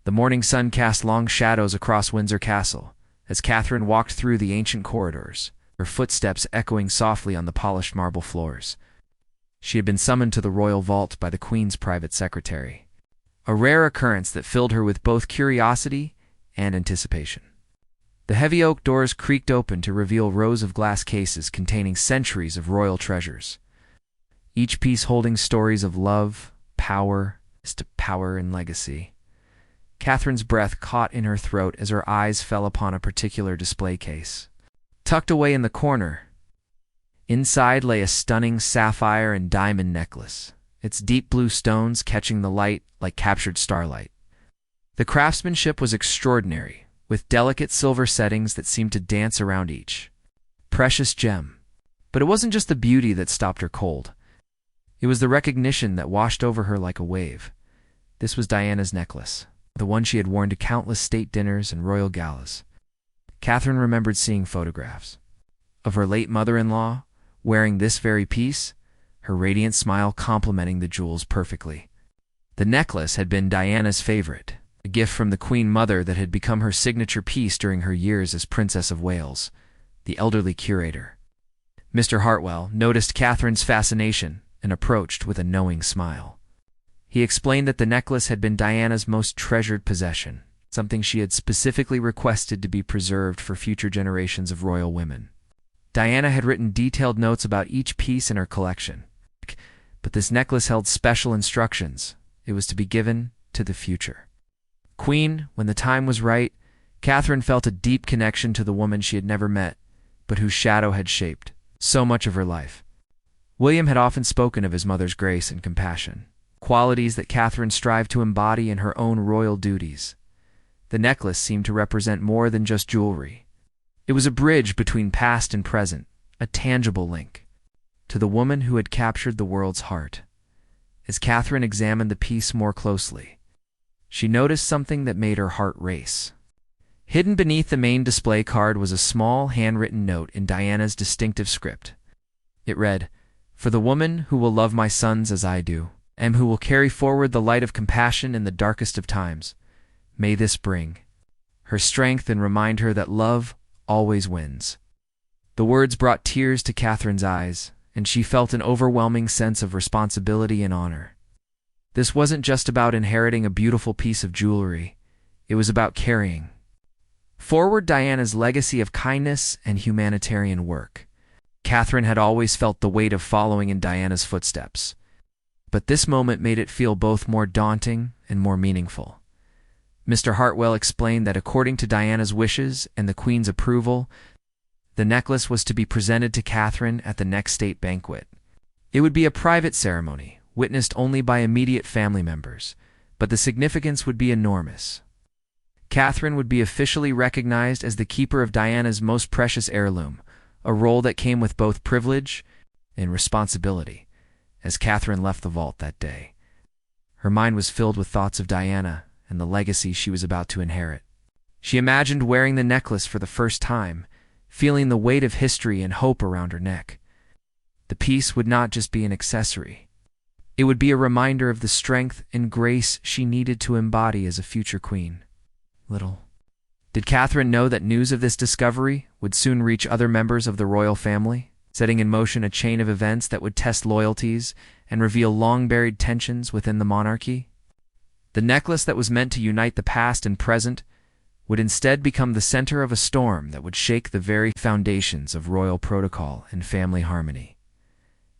The morning sun cast long shadows across Windsor Castle as Catherine walked through the ancient corridors, her footsteps echoing softly on the polished marble floors. She had been summoned to the royal vault by the Queen's private secretary, a rare occurrence that filled her with both curiosity and anticipation. The heavy oak doors creaked open to reveal rows of glass cases containing centuries of royal treasures, each piece holding stories of love, power, and legacy. Catherine's breath caught in her throat as her eyes fell upon a particular display case. Tucked away in the corner, inside lay a stunning sapphire and diamond necklace, its deep blue stones catching the light like captured starlight. The craftsmanship was extraordinary, with delicate silver settings that seemed to dance around each precious gem. But it wasn't just the beauty that stopped her cold. It was the recognition that washed over her like a wave. This was Diana's necklace, the one she had worn to countless state dinners and royal galas. Catherine remembered seeing photographs of her late mother-in-law wearing this very piece, her radiant smile complementing the jewels perfectly. The necklace had been Diana's favorite, a gift from the Queen Mother that had become her signature piece during her years as Princess of Wales. The elderly curator, Mr. Hartwell, noticed Catherine's fascination and approached with a knowing smile. He explained that the necklace had been Diana's most treasured possession, something she had specifically requested to be preserved for future generations of royal women. Diana had written detailed notes about each piece in her collection, but this necklace held special instructions. It was to be given to the future Queen. When the time was right, Catherine felt a deep connection to the woman she had never met, but whose shadow had shaped so much of her life. William had often spoken of his mother's grace and compassion, qualities that Catherine strived to embody in her own royal duties. The necklace seemed to represent more than just jewelry. It was a bridge between past and present, a tangible link to the woman who had captured the world's heart. As Catherine examined the piece more closely, she noticed something that made her heart race. Hidden beneath the main display card was a small, handwritten note in Diana's distinctive script. It read, "For the woman who will love my sons as I do, and who will carry forward the light of compassion in the darkest of times, may this bring her strength and remind her that love always wins." The words brought tears to Catherine's eyes, and she felt an overwhelming sense of responsibility and honor. This wasn't just about inheriting a beautiful piece of jewelry. It was about carrying forward Diana's legacy of kindness and humanitarian work. Catherine had always felt the weight of following in Diana's footsteps, but this moment made it feel both more daunting and more meaningful. Mr. Hartwell explained that according to Diana's wishes and the Queen's approval, the necklace was to be presented to Catherine at the next state banquet. It would be a private ceremony, witnessed only by immediate family members, but the significance would be enormous. Catherine would be officially recognized as the keeper of Diana's most precious heirloom, a role that came with both privilege and responsibility. As Catherine left the vault that day, her mind was filled with thoughts of Diana and the legacy she was about to inherit. She imagined wearing the necklace for the first time, feeling the weight of history and hope around her neck. The piece would not just be an accessory. It would be a reminder of the strength and grace she needed to embody as a future queen. Little did Catherine know that news of this discovery would soon reach other members of the royal family, setting in motion a chain of events that would test loyalties and reveal long-buried tensions within the monarchy. The necklace that was meant to unite the past and present would instead become the center of a storm that would shake the very foundations of royal protocol and family harmony.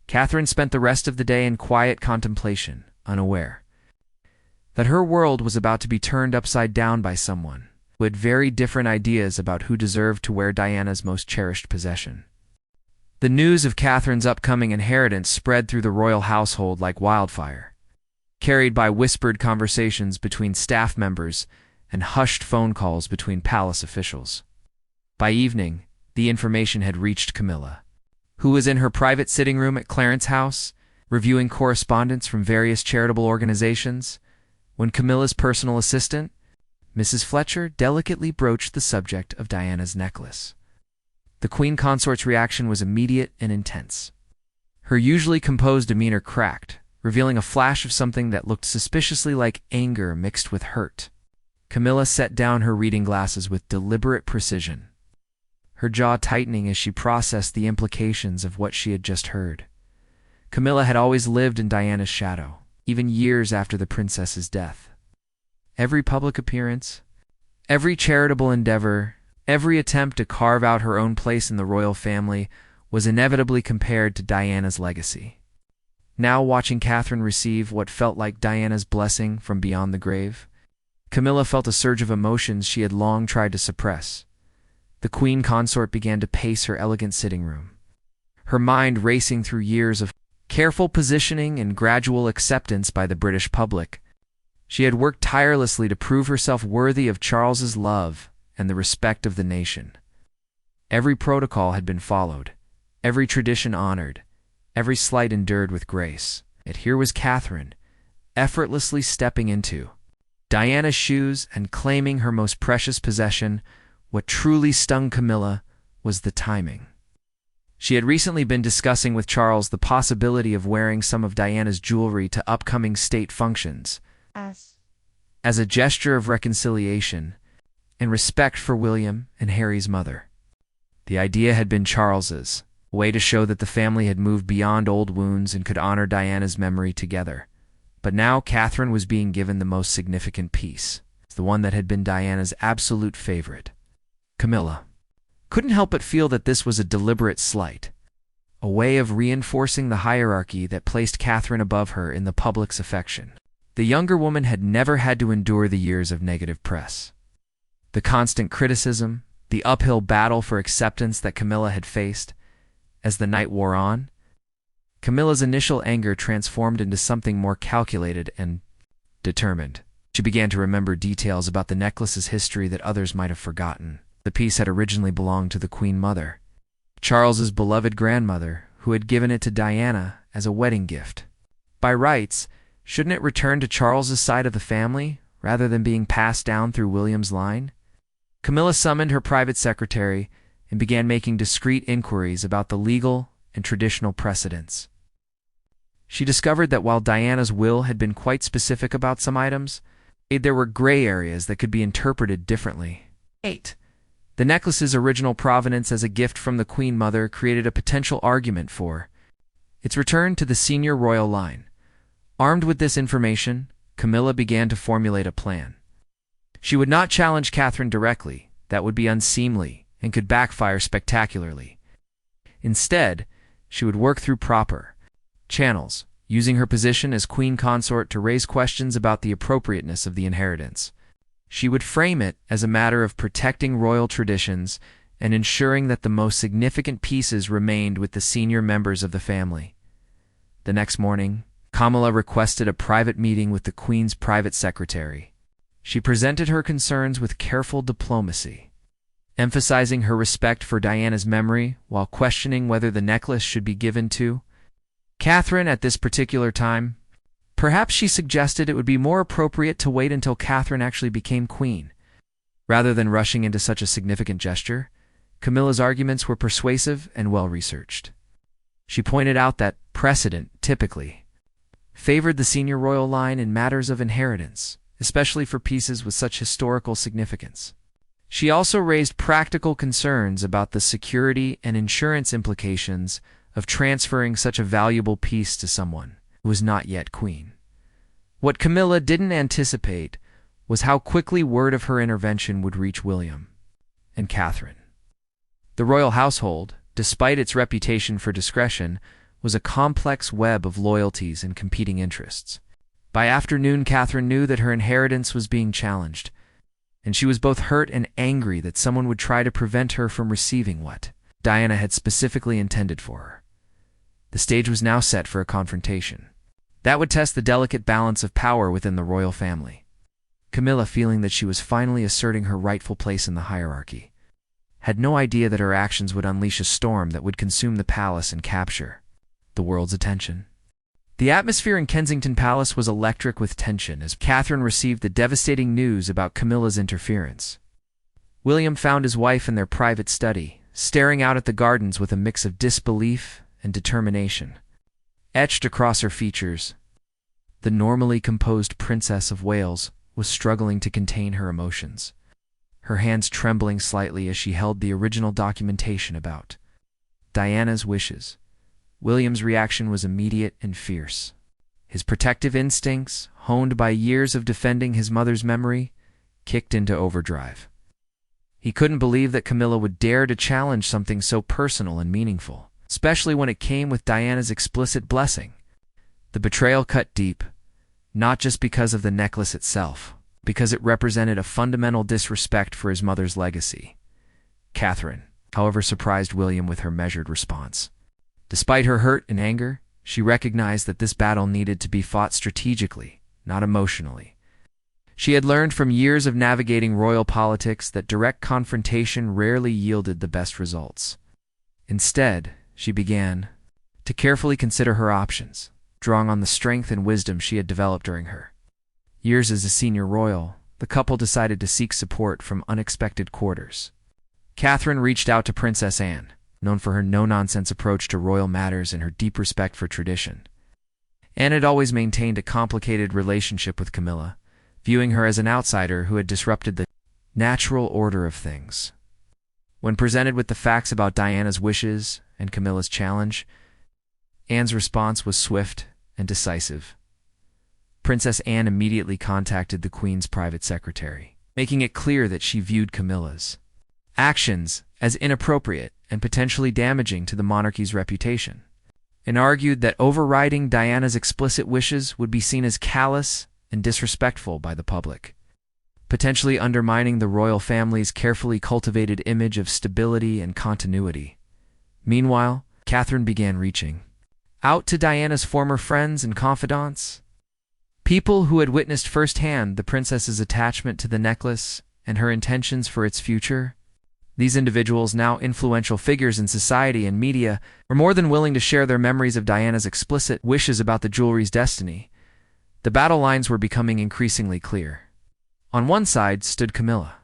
Catherine spent the rest of the day in quiet contemplation, unaware that her world was about to be turned upside down by someone who had very different ideas about who deserved to wear Diana's most cherished possession. The news of Catherine's upcoming inheritance spread through the royal household like wildfire, carried by whispered conversations between staff members and hushed phone calls between palace officials. By evening, the information had reached Camilla, who was in her private sitting room at Clarence House, reviewing correspondence from various charitable organizations, when Camilla's personal assistant, Mrs. Fletcher, delicately broached the subject of Diana's necklace. The Queen Consort's reaction was immediate and intense. Her usually composed demeanor cracked, revealing a flash of something that looked suspiciously like anger mixed with hurt. Camilla set down her reading glasses with deliberate precision, her jaw tightening as she processed the implications of what she had just heard. Camilla had always lived in Diana's shadow, even years after the princess's death. Every public appearance, every charitable endeavor, every attempt to carve out her own place in the royal family was inevitably compared to Diana's legacy. Now, watching Catherine receive what felt like Diana's blessing from beyond the grave, Camilla felt a surge of emotions she had long tried to suppress. The queen consort began to pace her elegant sitting room, her mind racing through years of careful positioning and gradual acceptance by the British public. She had worked tirelessly to prove herself worthy of Charles's love and the respect of the nation. Every protocol had been followed, every tradition honored, every slight endured with grace. Yet here was Catherine, effortlessly stepping into Diana's shoes and claiming her most precious possession. What truly stung Camilla was the timing. She had recently been discussing with Charles the possibility of wearing some of Diana's jewelry to upcoming state functions, as a gesture of reconciliation and respect for William and Harry's mother. The idea had been Charles's, a way to show that the family had moved beyond old wounds and could honor Diana's memory together. But now Catherine was being given the most significant piece, the one that had been Diana's absolute favorite. Camilla couldn't help but feel that this was a deliberate slight, a way of reinforcing the hierarchy that placed Catherine above her in the public's affection. The younger woman had never had to endure the years of negative press, the constant criticism, the uphill battle for acceptance that Camilla had faced. As the night wore on, Camilla's initial anger transformed into something more calculated and determined. She began to remember details about the necklace's history that others might have forgotten. The piece had originally belonged to the Queen Mother, Charles's beloved grandmother, who had given it to Diana as a wedding gift. By rights, shouldn't it return to Charles's side of the family, rather than being passed down through William's line? Camilla summoned her private secretary and began making discreet inquiries about the legal and traditional precedents. She discovered that while Diana's will had been quite specific about some items, there were gray areas that could be interpreted differently. 8. The necklace's original provenance as a gift from the Queen Mother created a potential argument for its return to the senior royal line. Armed with this information, Camilla began to formulate a plan. She would not challenge Catherine directly, that would be unseemly and could backfire spectacularly. Instead, she would work through proper channels, using her position as queen consort to raise questions about the appropriateness of the inheritance. She would frame it as a matter of protecting royal traditions and ensuring that the most significant pieces remained with the senior members of the family. The next morning, Camilla requested a private meeting with the Queen's private secretary. She presented her concerns with careful diplomacy, emphasizing her respect for Diana's memory while questioning whether the necklace should be given to Catherine at this particular time. Perhaps she suggested it would be more appropriate to wait until Catherine actually became queen, rather than rushing into such a significant gesture. Camilla's arguments were persuasive and well-researched. She pointed out that precedent typically favored the senior royal line in matters of inheritance, especially for pieces with such historical significance. She also raised practical concerns about the security and insurance implications of transferring such a valuable piece to someone who was not yet queen. What Camilla didn't anticipate was how quickly word of her intervention would reach William and Catherine. The royal household, despite its reputation for discretion, was a complex web of loyalties and competing interests. By afternoon, Catherine knew that her inheritance was being challenged, and she was both hurt and angry that someone would try to prevent her from receiving what Diana had specifically intended for her. The stage was now set for a confrontation that would test the delicate balance of power within the royal family. Camilla, feeling that she was finally asserting her rightful place in the hierarchy, had no idea that her actions would unleash a storm that would consume the palace and capture the world's attention. The atmosphere in Kensington Palace was electric with tension as Catherine received the devastating news about Camilla's interference. William found his wife in their private study, staring out at the gardens with a mix of disbelief and determination. Etched across her features, the normally composed Princess of Wales was struggling to contain her emotions, her hands trembling slightly as she held the original documentation about Diana's wishes. William's reaction was immediate and fierce. His protective instincts, honed by years of defending his mother's memory, kicked into overdrive. He couldn't believe that Camilla would dare to challenge something so personal and meaningful, especially when it came with Diana's explicit blessing. The betrayal cut deep, not just because of the necklace itself, because it represented a fundamental disrespect for his mother's legacy. Catherine, however, surprised William with her measured response. Despite her hurt and anger, she recognized that this battle needed to be fought strategically, not emotionally. She had learned from years of navigating royal politics that direct confrontation rarely yielded the best results. Instead, she began to carefully consider her options, drawing on the strength and wisdom she had developed during her years as a senior royal. The couple decided to seek support from unexpected quarters. Catherine reached out to Princess Anne, known for her no-nonsense approach to royal matters and her deep respect for tradition. Anne had always maintained a complicated relationship with Camilla, viewing her as an outsider who had disrupted the natural order of things. When presented with the facts about Diana's wishes and Camilla's challenge, Anne's response was swift and decisive. Princess Anne immediately contacted the Queen's private secretary, making it clear that she viewed Camilla's actions as inappropriate and potentially damaging to the monarchy's reputation, and argued that overriding Diana's explicit wishes would be seen as callous and disrespectful by the public, potentially undermining the royal family's carefully cultivated image of stability and continuity. Meanwhile, Catherine began reaching out to Diana's former friends and confidants, people who had witnessed firsthand the princess's attachment to the necklace and her intentions for its future. These individuals, now influential figures in society and media, were more than willing to share their memories of Diana's explicit wishes about the jewelry's destiny. The battle lines were becoming increasingly clear. On one side stood Camilla,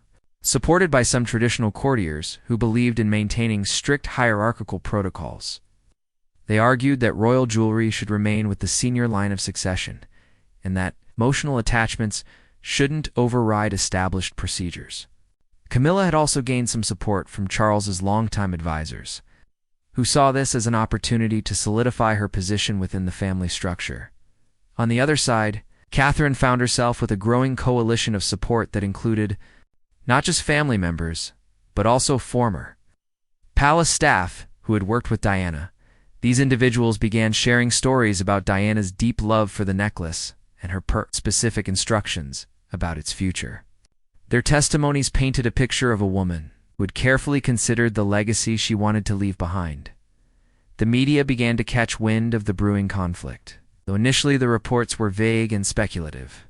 supported by some traditional courtiers who believed in maintaining strict hierarchical protocols. They argued that royal jewelry should remain with the senior line of succession, and that emotional attachments shouldn't override established procedures. Camilla had also gained some support from Charles's longtime advisors, who saw this as an opportunity to solidify her position within the family structure. On the other side, Catherine found herself with a growing coalition of support that included not just family members, but also former palace staff who had worked with Diana. These individuals began sharing stories about Diana's deep love for the necklace and her specific instructions about its future. Their testimonies painted a picture of a woman who had carefully considered the legacy she wanted to leave behind. The media began to catch wind of the brewing conflict, though initially the reports were vague and speculative.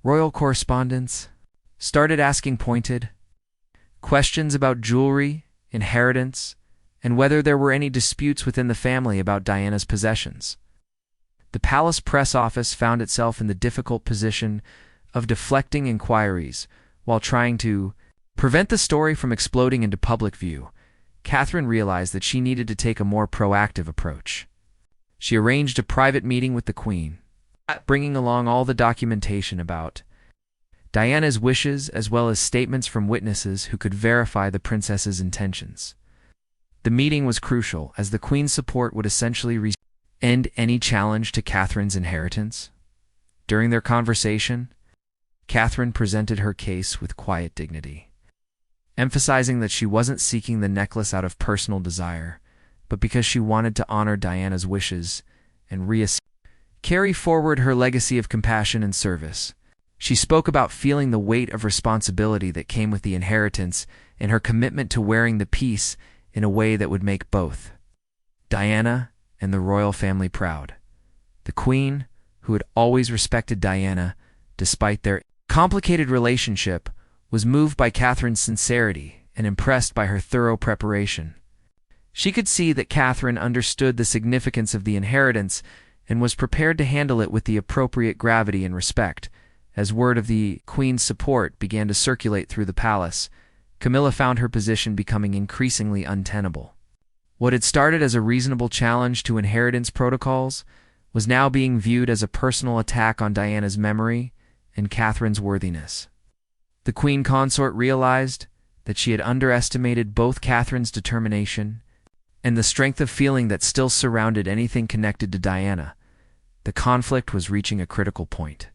Royal correspondents started asking pointed questions about jewelry, inheritance, and whether there were any disputes within the family about Diana's possessions. The palace press office found itself in the difficult position of deflecting inquiries while trying to prevent the story from exploding into public view. Catherine realized that she needed to take a more proactive approach. She arranged a private meeting with the Queen, bringing along all the documentation about Diana's wishes as well as statements from witnesses who could verify the princess's intentions. The meeting was crucial, as the Queen's support would essentially end any challenge to Catherine's inheritance. During their conversation, Catherine presented her case with quiet dignity, emphasizing that she wasn't seeking the necklace out of personal desire, but because she wanted to honor Diana's wishes and carry forward her legacy of compassion and service. She spoke about feeling the weight of responsibility that came with the inheritance and her commitment to wearing the piece in a way that would make both Diana and the royal family proud. The Queen, who had always respected Diana despite their complicated relationship, was moved by Catherine's sincerity and impressed by her thorough preparation. She could see that Catherine understood the significance of the inheritance and was prepared to handle it with the appropriate gravity and respect. As word of the Queen's support began to circulate through the palace, Camilla found her position becoming increasingly untenable. What had started as a reasonable challenge to inheritance protocols was now being viewed as a personal attack on Diana's memory and Catherine's worthiness. The queen consort realized that she had underestimated both Catherine's determination and the strength of feeling that still surrounded anything connected to Diana. The conflict was reaching a critical point,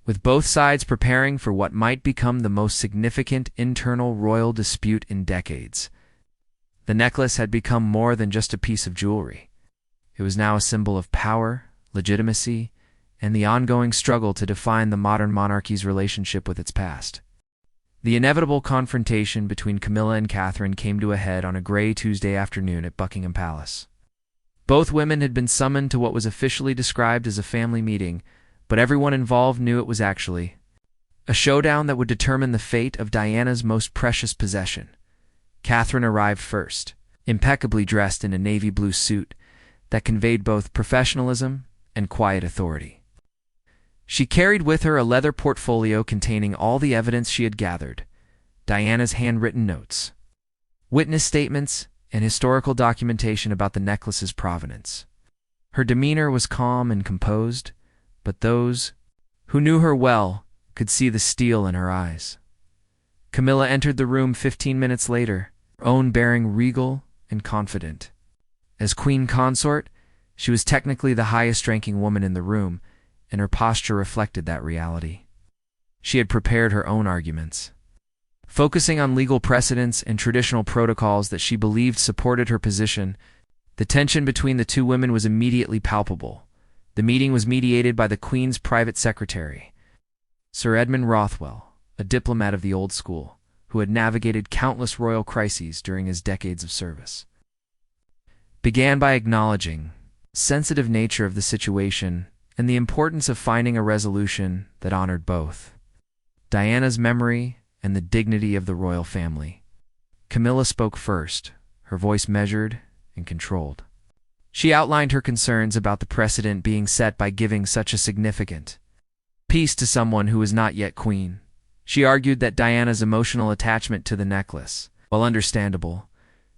with both sides preparing for what might become the most significant internal royal dispute in decades. The necklace had become more than just a piece of jewelry. It was now a symbol of power, legitimacy, and the ongoing struggle to define the modern monarchy's relationship with its past. The inevitable confrontation between Camilla and Catherine came to a head on a gray Tuesday afternoon at Buckingham Palace. Both women had been summoned to what was officially described as a family meeting, but everyone involved knew it was actually a showdown that would determine the fate of Diana's most precious possession. Catherine arrived first, impeccably dressed in a navy blue suit that conveyed both professionalism and quiet authority. She carried with her a leather portfolio containing all the evidence she had gathered: Diana's handwritten notes, witness statements, and historical documentation about the necklace's provenance. Her demeanor was calm and composed, but those who knew her well could see the steel in her eyes. Camilla entered the room 15 minutes later, her own bearing regal and confident. As queen consort, she was technically the highest-ranking woman in the room, and her posture reflected that reality. She had prepared her own arguments, focusing on legal precedents and traditional protocols that she believed supported her position. The tension between the two women was immediately palpable. The meeting was mediated by the Queen's private secretary, Sir Edmund Rothwell, a diplomat of the old school, who had navigated countless royal crises during his decades of service. Began by acknowledging the sensitive nature of the situation and the importance of finding a resolution that honored both Diana's memory and the dignity of the royal family. Camilla spoke first, her voice measured and controlled. She outlined her concerns about the precedent being set by giving such a significant piece to someone who was not yet queen. She argued that Diana's emotional attachment to the necklace, while understandable,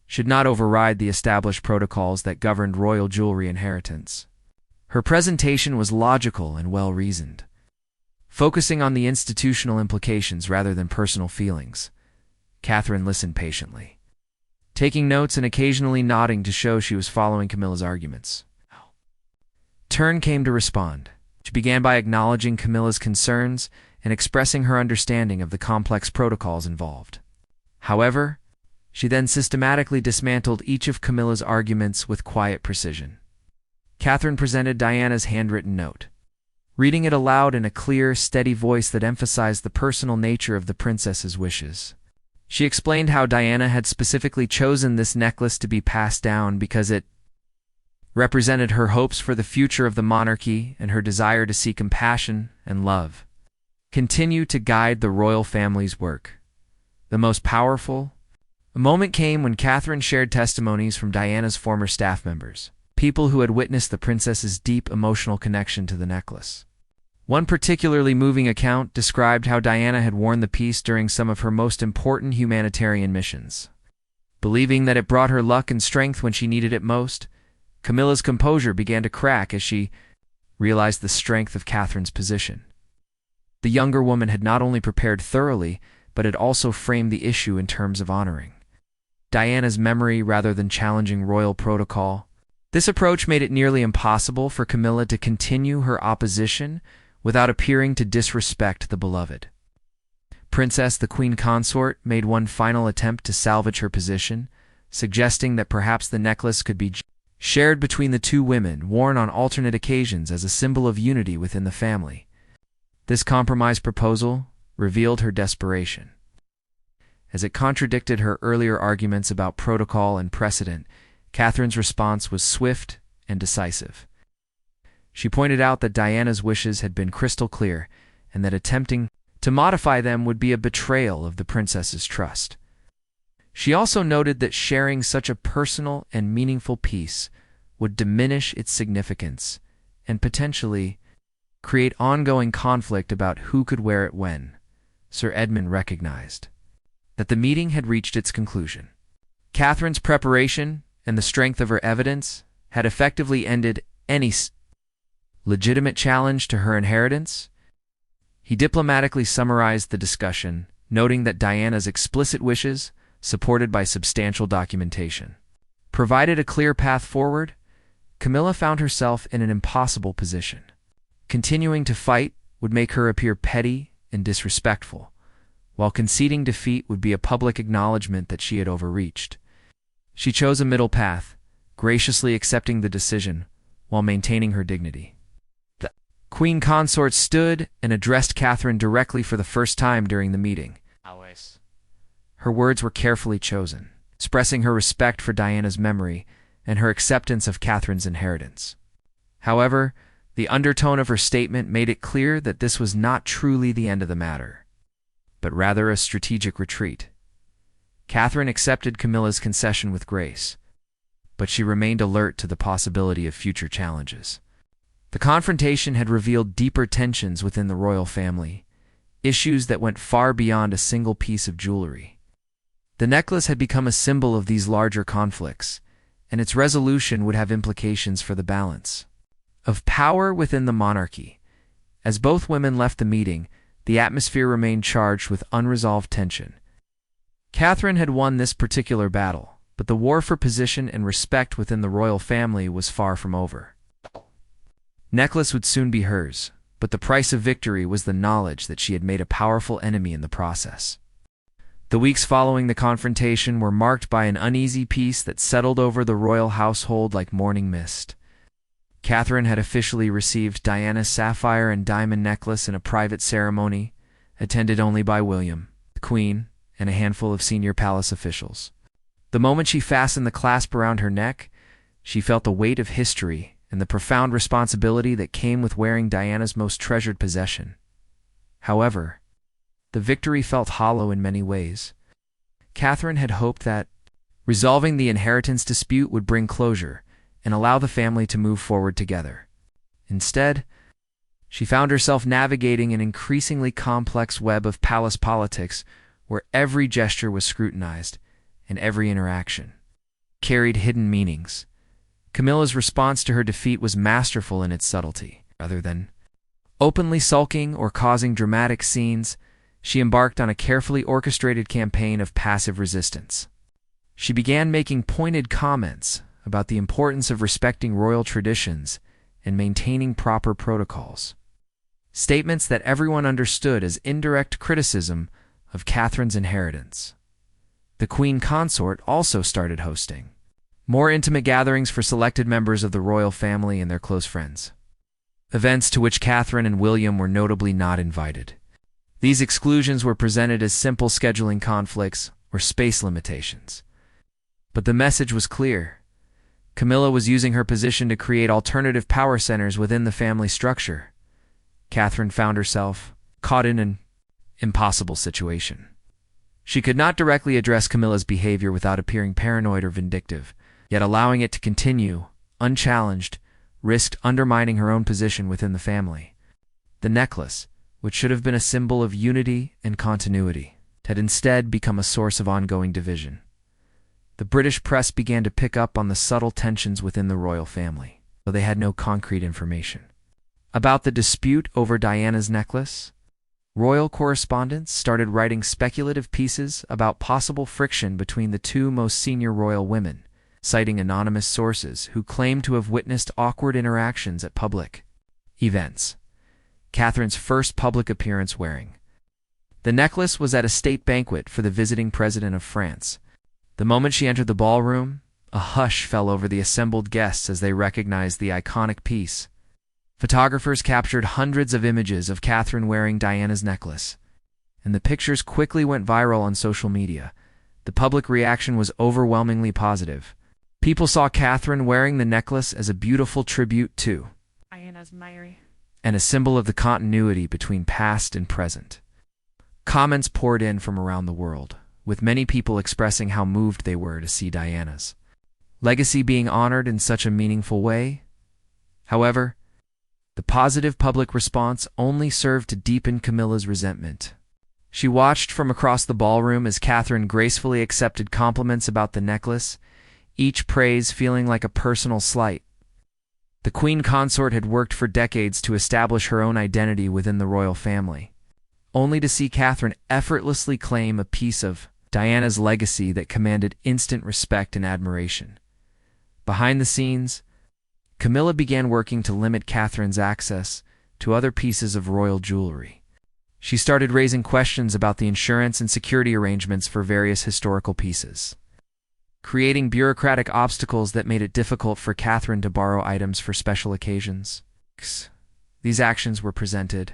should not override the established protocols that governed royal jewelry inheritance. Her presentation was logical and well-reasoned, focusing on the institutional implications rather than personal feelings. Catherine listened patiently, taking notes and occasionally nodding to show she was following Camilla's arguments. Turn came to respond. She began by acknowledging Camilla's concerns and expressing her understanding of the complex protocols involved. However, she then systematically dismantled each of Camilla's arguments with quiet precision. Catherine presented Diana's handwritten note, reading it aloud in a clear, steady voice that emphasized the personal nature of the princess's wishes. She explained how Diana had specifically chosen this necklace to be passed down because it represented her hopes for the future of the monarchy and her desire to see compassion and love continue to guide the royal family's work. The most powerful moment came when Catherine shared testimonies from Diana's former staff members, people who had witnessed the princess's deep emotional connection to the necklace. One particularly moving account described how Diana had worn the piece during some of her most important humanitarian missions. Believing that it brought her luck and strength when she needed it most, Camilla's composure began to crack as she realized the strength of Catherine's position. The younger woman had not only prepared thoroughly, but had also framed the issue in terms of honoring Diana's memory rather than challenging royal protocol. This approach made it nearly impossible for Camilla to continue her opposition without appearing to disrespect the beloved princess. The queen consort made one final attempt to salvage her position, suggesting that perhaps the necklace could be shared between the two women, worn on alternate occasions as a symbol of unity within the family. This compromise proposal revealed her desperation, as it contradicted her earlier arguments about protocol and precedent. Catherine's response was swift and decisive. She pointed out that Diana's wishes had been crystal clear, and that attempting to modify them would be a betrayal of the princess's trust. She also noted that sharing such a personal and meaningful piece would diminish its significance and potentially create ongoing conflict about who could wear it when. Sir Edmund recognized that the meeting had reached its conclusion. Catherine's preparation and the strength of her evidence had effectively ended any legitimate challenge to her inheritance. He diplomatically summarized the discussion, noting that Diana's explicit wishes, supported by substantial documentation, provided a clear path forward. Camilla found herself in an impossible position. Continuing to fight would make her appear petty and disrespectful, while conceding defeat would be a public acknowledgement that she had overreached. She chose a middle path, graciously accepting the decision while maintaining her dignity. The Queen Consort stood and addressed Catherine directly for the first time during the meeting. Always. Her words were carefully chosen, expressing her respect for Diana's memory and her acceptance of Catherine's inheritance. However, the undertone of her statement made it clear that this was not truly the end of the matter, but rather a strategic retreat. Catherine accepted Camilla's concession with grace, but she remained alert to the possibility of future challenges. The confrontation had revealed deeper tensions within the royal family, issues that went far beyond a single piece of jewelry. The necklace had become a symbol of these larger conflicts, and its resolution would have implications for the balance of power within the monarchy. As both women left the meeting, the atmosphere remained charged with unresolved tension. Catherine had won this particular battle, but the war for position and respect within the royal family was far from over. Necklace would soon be hers, but the price of victory was the knowledge that she had made a powerful enemy in the process. The weeks following the confrontation were marked by an uneasy peace that settled over the royal household like morning mist. Catherine had officially received Diana's sapphire and diamond necklace in a private ceremony, attended only by William, the Queen, and a handful of senior palace officials. The moment she fastened the clasp around her neck, she felt the weight of history and the profound responsibility that came with wearing Diana's most treasured possession. However, the victory felt hollow in many ways. Catherine had hoped that resolving the inheritance dispute would bring closure and allow the family to move forward together. Instead, she found herself navigating an increasingly complex web of palace politics where every gesture was scrutinized and every interaction carried hidden meanings. Camilla's response to her defeat was masterful in its subtlety. Rather than openly sulking or causing dramatic scenes, she embarked on a carefully orchestrated campaign of passive resistance. She began making pointed comments about the importance of respecting royal traditions and maintaining proper protocols, statements that everyone understood as indirect criticism of Catherine's inheritance. The Queen Consort also started hosting more intimate gatherings for selected members of the royal family and their close friends, events to which Catherine and William were notably not invited. These exclusions were presented as simple scheduling conflicts or space limitations. But the message was clear. Camilla was using her position to create alternative power centers within the family structure. Catherine found herself caught in an impossible situation. She could not directly address Camilla's behavior without appearing paranoid or vindictive, yet allowing it to continue, unchallenged, risked undermining her own position within the family. The necklace, which should have been a symbol of unity and continuity, had instead become a source of ongoing division. The British press began to pick up on the subtle tensions within the royal family, though they had no concrete information about the dispute over Diana's necklace. Royal correspondents started writing speculative pieces about possible friction between the two most senior royal women, citing anonymous sources who claimed to have witnessed awkward interactions at public events. Catherine's first public appearance wearing the necklace was at a state banquet for the visiting president of France. The moment she entered the ballroom, a hush fell over the assembled guests as they recognized the iconic piece. Photographers captured hundreds of images of Catherine wearing Diana's necklace, and the pictures quickly went viral on social media. The public reaction was overwhelmingly positive. People saw Catherine wearing the necklace as a beautiful tribute to Diana's Myri, and a symbol of the continuity between past and present. Comments poured in from around the world, with many people expressing how moved they were to see Diana's legacy being honored in such a meaningful way. However, the positive public response only served to deepen Camilla's resentment. She watched from across the ballroom as Catherine gracefully accepted compliments about the necklace, each praise feeling like a personal slight. The Queen Consort had worked for decades to establish her own identity within the royal family, only to see Catherine effortlessly claim a piece of Diana's legacy that commanded instant respect and admiration. Behind the scenes, Camilla began working to limit Catherine's access to other pieces of royal jewelry. She started raising questions about the insurance and security arrangements for various historical pieces, creating bureaucratic obstacles that made it difficult for Catherine to borrow items for special occasions. These actions were presented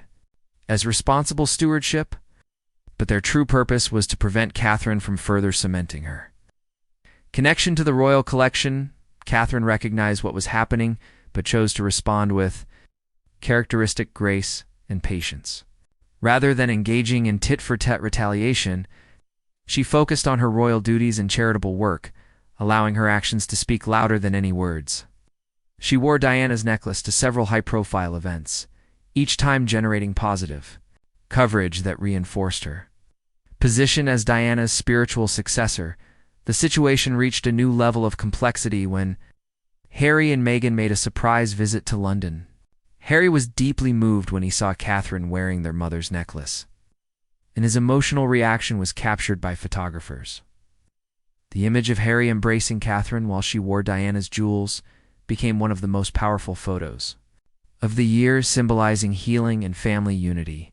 as responsible stewardship, but their true purpose was to prevent Catherine from further cementing her connection to the royal collection. Catherine recognized what was happening, but chose to respond with characteristic grace and patience. Rather than engaging in tit-for-tat retaliation, she focused on her royal duties and charitable work, allowing her actions to speak louder than any words. She wore Diana's necklace to several high-profile events, each time generating positive coverage that reinforced her position as Diana's spiritual successor. The situation reached a new level of complexity when Harry and Meghan made a surprise visit to London. Harry was deeply moved when he saw Catherine wearing their mother's necklace, and his emotional reaction was captured by photographers. The image of Harry embracing Catherine while she wore Diana's jewels became one of the most powerful photos of the year, symbolizing healing and family unity.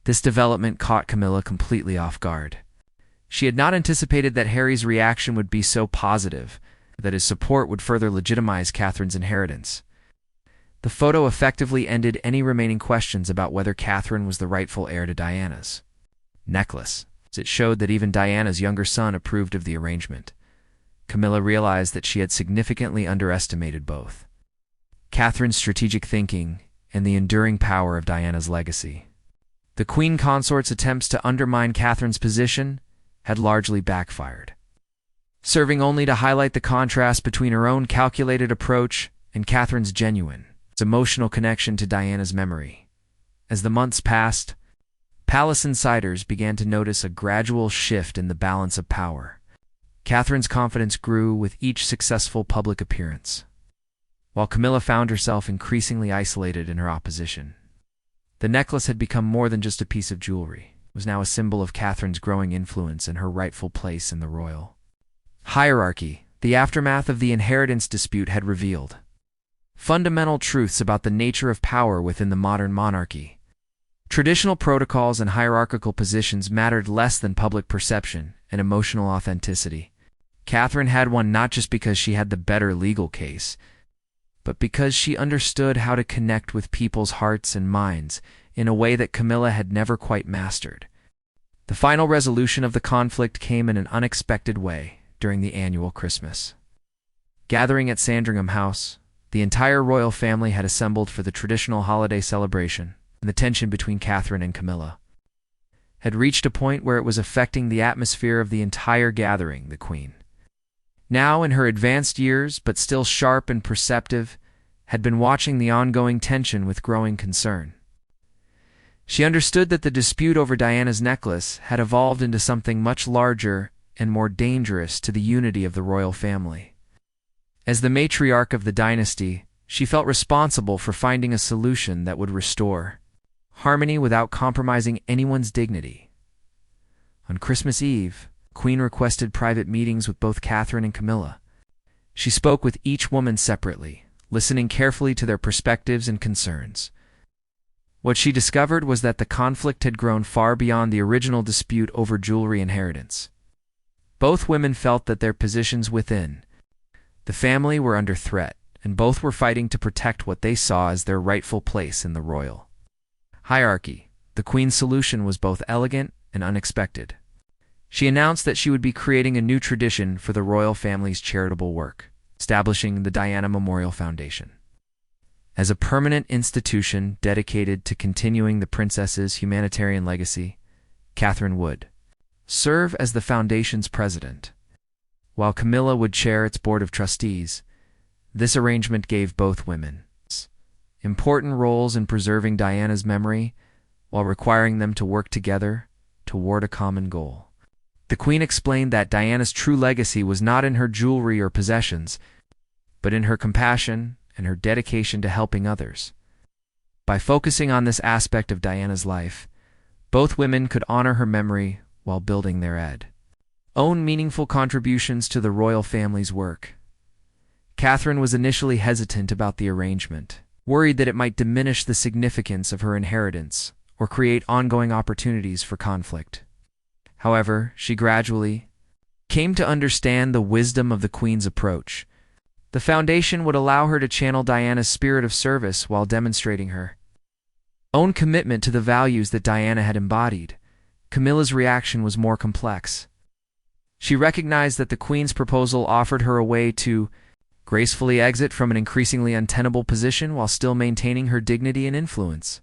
This development caught Camilla completely off guard. She had not anticipated that Harry's reaction would be so positive, that his support would further legitimize Catherine's inheritance. The photo effectively ended any remaining questions about whether Catherine was the rightful heir to Diana's necklace. It showed that even Diana's younger son approved of the arrangement. Camilla realized that she had significantly underestimated both Catherine's strategic thinking and the enduring power of Diana's legacy. The Queen Consort's attempts to undermine Catherine's position had largely backfired, serving only to highlight the contrast between her own calculated approach and Catherine's genuine, emotional connection to Diana's memory. As the months passed, palace insiders began to notice a gradual shift in the balance of power. Catherine's confidence grew with each successful public appearance, while Camilla found herself increasingly isolated in her opposition. The necklace had become more than just a piece of jewelry. It was now a symbol of Catherine's growing influence and her rightful place in the royal hierarchy. The aftermath of the inheritance dispute had revealed fundamental truths about the nature of power within the modern monarchy. Traditional protocols and hierarchical positions mattered less than public perception and emotional authenticity. Catherine had won not just because she had the better legal case, but because she understood how to connect with people's hearts and minds in a way that Camilla had never quite mastered. The final resolution of the conflict came in an unexpected way during the annual Christmas gathering at Sandringham House. The entire royal family had assembled for the traditional holiday celebration, and the tension between Catherine and Camilla had reached a point where it was affecting the atmosphere of the entire gathering. The Queen, now in her advanced years but still sharp and perceptive, had been watching the ongoing tension with growing concern. She understood that the dispute over Diana's necklace had evolved into something much larger and more dangerous to the unity of the royal family. As the matriarch of the dynasty, she felt responsible for finding a solution that would restore harmony without compromising anyone's dignity. On Christmas Eve, the Queen requested private meetings with both Catherine and Camilla. She spoke with each woman separately, listening carefully to their perspectives and concerns. What she discovered was that the conflict had grown far beyond the original dispute over jewelry inheritance. Both women felt that their positions within the family were under threat, and both were fighting to protect what they saw as their rightful place in the royal hierarchy. The Queen's solution was both elegant and unexpected. She announced that she would be creating a new tradition for the royal family's charitable work, establishing the Diana Memorial Foundation as a permanent institution dedicated to continuing the princess's humanitarian legacy. Catherine would serve as the foundation's president, while Camilla would chair its board of trustees. This arrangement gave both women important roles in preserving Diana's memory while requiring them to work together toward a common goal. The Queen explained that Diana's true legacy was not in her jewelry or possessions, but in her compassion and her dedication to helping others. By focusing on this aspect of Diana's life, Both women could honor her memory while building their own meaningful contributions to the royal family's work. Catherine was initially hesitant about the arrangement, worried that it might diminish the significance of her inheritance or create ongoing opportunities for conflict. However, she gradually came to understand the wisdom of the Queen's approach. The foundation would allow her to channel Diana's spirit of service while demonstrating her own commitment to the values that Diana had embodied. Camilla's reaction was more complex. She recognized that the Queen's proposal offered her a way to gracefully exit from an increasingly untenable position while still maintaining her dignity and influence.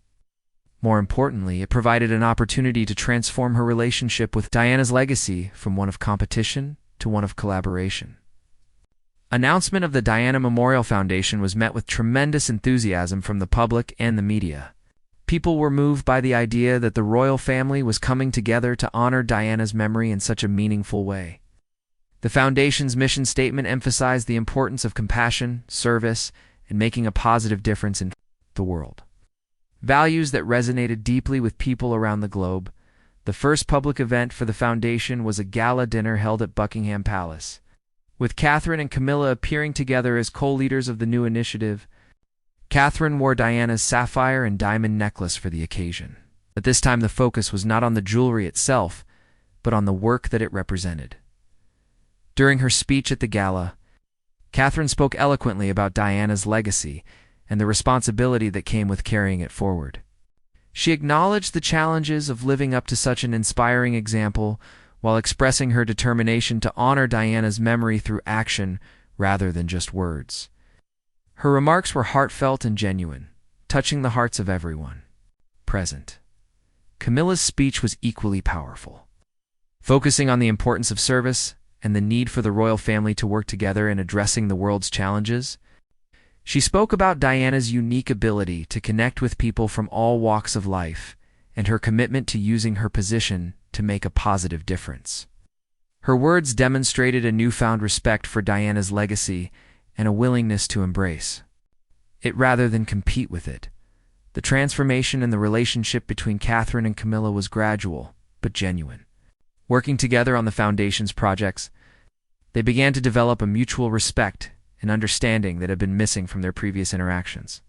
More importantly, it provided an opportunity to transform her relationship with Diana's legacy from one of competition to one of collaboration. Announcement of the Diana Memorial Foundation was met with tremendous enthusiasm from the public and the media. People were moved by the idea that the royal family was coming together to honor Diana's memory in such a meaningful way. The foundation's mission statement emphasized the importance of compassion, service, and making a positive difference in the world. Values that resonated deeply with people around the globe. The first public event for the foundation was a gala dinner held at Buckingham Palace, with Catherine and Camilla appearing together as co-leaders of the new initiative. Catherine wore Diana's sapphire and diamond necklace for the occasion. But this time the focus was not on the jewelry itself, but on the work that it represented. During her speech at the gala, Catherine spoke eloquently about Diana's legacy and the responsibility that came with carrying it forward. She acknowledged the challenges of living up to such an inspiring example while expressing her determination to honor Diana's memory through action rather than just words. Her remarks were heartfelt and genuine, touching the hearts of everyone present. Camilla's speech was equally powerful, focusing on the importance of service and the need for the royal family to work together in addressing the world's challenges. She spoke about Diana's unique ability to connect with people from all walks of life and her commitment to using her position to make a positive difference. Her words demonstrated a newfound respect for Diana's legacy and a willingness to embrace it rather than compete with it. The transformation in the relationship between Catherine and Camilla was gradual but genuine. Working together on the foundation's projects, they began to develop a mutual respect and understanding that had been missing from their previous interactions.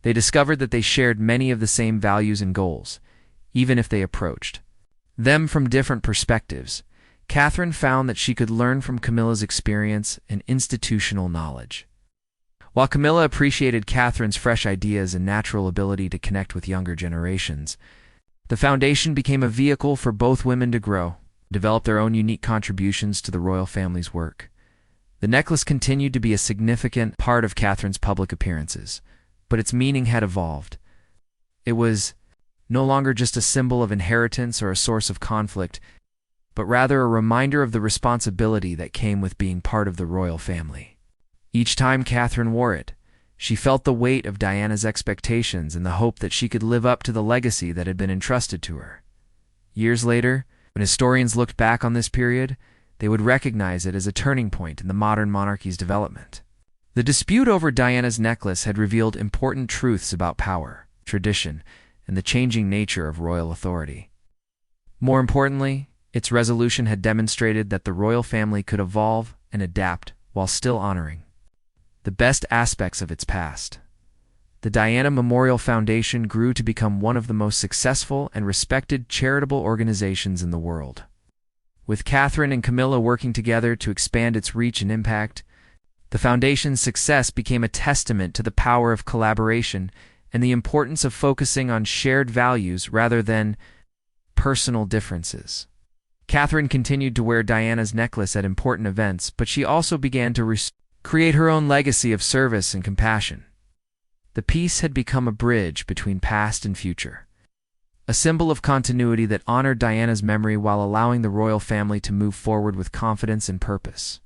They discovered that they shared many of the same values and goals, even if they approached them from different perspectives. Catherine found that she could learn from Camilla's experience and institutional knowledge, while Camilla appreciated Catherine's fresh ideas and natural ability to connect with younger generations. The foundation became a vehicle for both women to grow, develop their own unique contributions to the royal family's work. The necklace continued to be a significant part of Catherine's public appearances, but its meaning had evolved. It was no longer just a symbol of inheritance or a source of conflict, but rather a reminder of the responsibility that came with being part of the royal family. Each time Catherine wore it, she felt the weight of Diana's expectations and the hope that she could live up to the legacy that had been entrusted to her. Years later, when historians looked back on this period, they would recognize it as a turning point in the modern monarchy's development. The dispute over Diana's necklace had revealed important truths about power, tradition, and the changing nature of royal authority. More importantly, its resolution had demonstrated that the royal family could evolve and adapt while still honoring the best aspects of its past. The Diana Memorial Foundation grew to become one of the most successful and respected charitable organizations in the world. With Catherine and Camilla working together to expand its reach and impact, the foundation's success became a testament to the power of collaboration and the importance of focusing on shared values rather than personal differences. Catherine continued to wear Diana's necklace at important events, but she also began to create her own legacy of service and compassion. The piece had become a bridge between past and future, a symbol of continuity that honored Diana's memory while allowing the royal family to move forward with confidence and purpose.